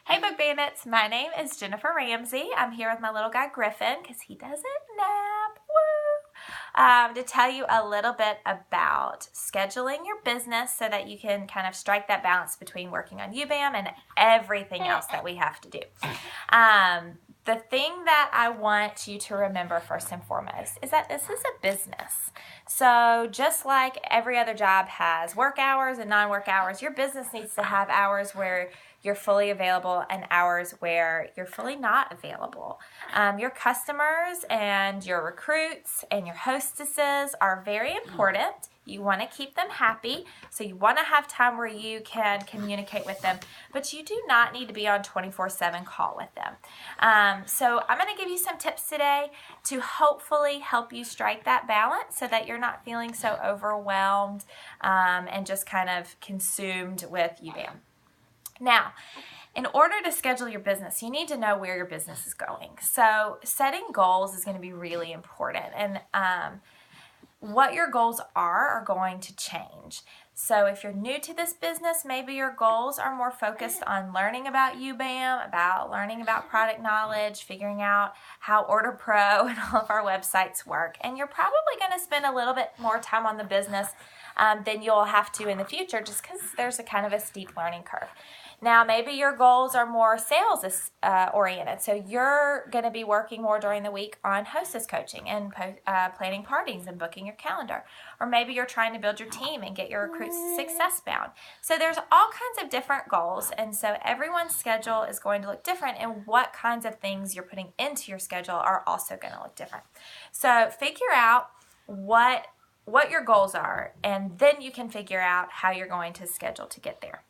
Hey Book Bandits, my name is Jennifer Ramsey. I'm here with my little guy Griffin because he doesn't nap. Woo! To tell you a little bit about scheduling your business so that you can kind of strike that balance between working on UBAM and everything else that we have to do. The thing that I want you to remember first and foremost is that this is a business. So just like every other job has work hours and non-work hours, your business needs to have hours where you're fully available and hours where you're fully not available. Your customers and your recruits and your hostesses are very important. You want to keep them happy, so you want to have time where you can communicate with them, but you do not need to be on 24/7 call with them. So I'm going to give you some tips today to hopefully help you strike that balance so that you're not feeling so overwhelmed and just kind of consumed with UBAM. Now, in order to schedule your business, you need to know where your business is going. So setting goals is going to be really important, and what your goals are going to change. So if you're new to this business, maybe your goals are more focused on learning about UBAM, about learning about product knowledge, figuring out how Order Pro and all of our websites work. And you're probably going to spend a little bit more time on the business than you'll have to in the future just because there's a kind of a steep learning curve. Now, maybe your goals are more sales oriented, so you're going to be working more during the week on hostess coaching and planning parties and booking your calendar. Or maybe you're trying to build your team and get your recruits success bound. So there's all kinds of different goals, and so everyone's schedule is going to look different, and what kinds of things you're putting into your schedule are also going to look different. So figure out what your goals are, and then you can figure out how you're going to schedule to get there.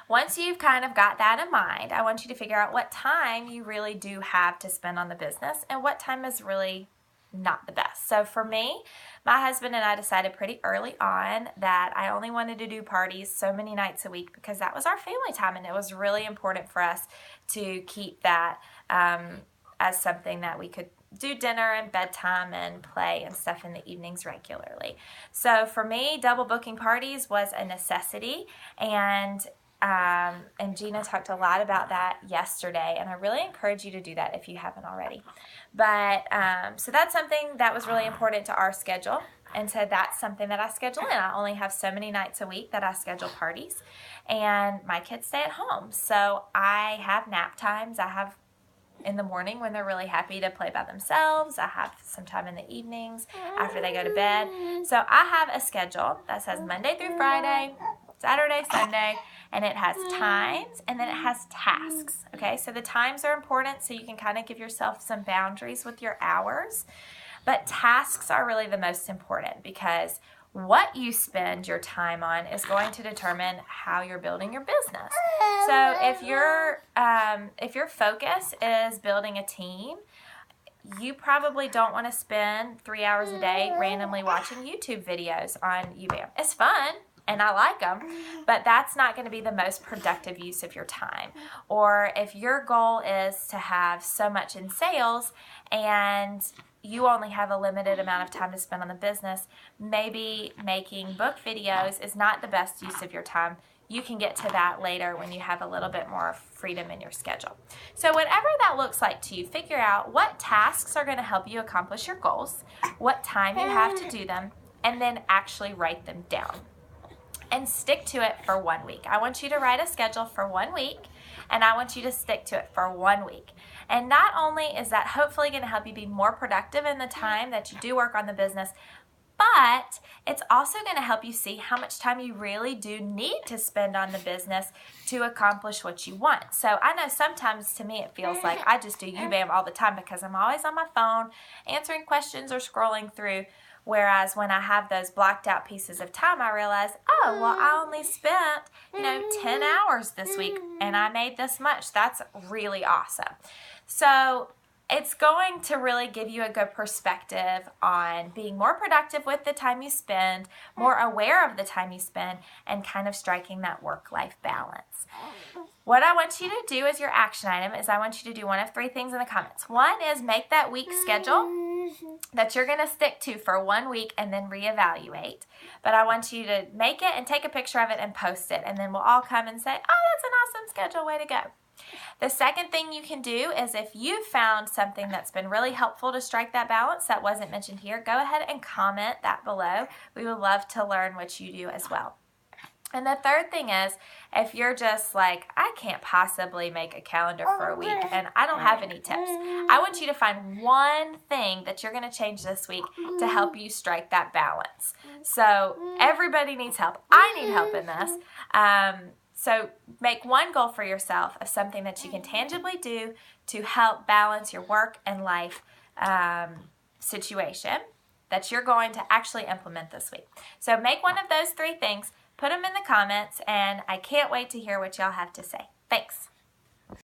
Once you've kind of got that in mind, I want you to figure out what time you really do have to spend on the business and what time is really not the best. So for me, my husband and I decided pretty early on that I only wanted to do parties so many nights a week because that was our family time, and it was really important for us to keep that as something that we could do dinner and bedtime and play and stuff in the evenings regularly. So for me, double booking parties was a necessity, and Gina talked a lot about that yesterday, and I really encourage you to do that if you haven't already. But so that's something that was really important to our schedule, and so that's something that I schedule in. I only have so many nights a week that I schedule parties, and my kids stay at home, so I have nap times. I have in the morning when they're really happy to play by themselves. I have some time in the evenings after they go to bed. So I have a schedule that says Monday through Friday, Saturday, Sunday, and it has times and then it has tasks. Okay, so the times are important so you can kind of give yourself some boundaries with your hours, but tasks are really the most important because what you spend your time on is going to determine how you're building your business. So if your focus is building a team, you probably don't want to spend 3 hours a day randomly watching YouTube videos on UBAM. It's fun, and I like them, but that's not going to be the most productive use of your time. Or if your goal is to have so much in sales and you only have a limited amount of time to spend on the business, maybe making book videos is not the best use of your time. You can get to that later when you have a little bit more freedom in your schedule. So whatever that looks like to you, figure out what tasks are going to help you accomplish your goals, what time you have to do them, and then actually write them down. And stick to it for 1 week. I want you to write a schedule for 1 week, and I want you to stick to it for 1 week. And not only is that hopefully going to help you be more productive in the time that you do work on the business, but it's also going to help you see how much time you really do need to spend on the business to accomplish what you want. So I know sometimes to me it feels like I just do UBAM all the time because I'm always on my phone answering questions or scrolling through. Whereas when I have those blocked out pieces of time, I realize, oh, well, I only spent, 10 hours this week and I made this much. That's really awesome. So it's going to really give you a good perspective on being more productive with the time you spend, more aware of the time you spend, and kind of striking that work-life balance. What I want you to do as your action item is I want you to do one of 3 things in the comments. One is make that week schedule that you're going to stick to for 1 week and then reevaluate. But I want you to make it and take a picture of it and post it. And then we'll all come and say, oh, that's an awesome schedule. Way to go. The second thing you can do is if you found something that's been really helpful to strike that balance that wasn't mentioned here, go ahead and comment that below. We would love to learn what you do as well. And the third thing is, if you're just like, I can't possibly make a calendar for a week and I don't have any tips, I want you to find one thing that you're going to change this week to help you strike that balance. So everybody needs help. I need help in this. So make one goal for yourself of something that you can tangibly do to help balance your work and life situation that you're going to actually implement this week. So make one of those 3 things. Put them in the comments, and I can't wait to hear what y'all have to say. Thanks.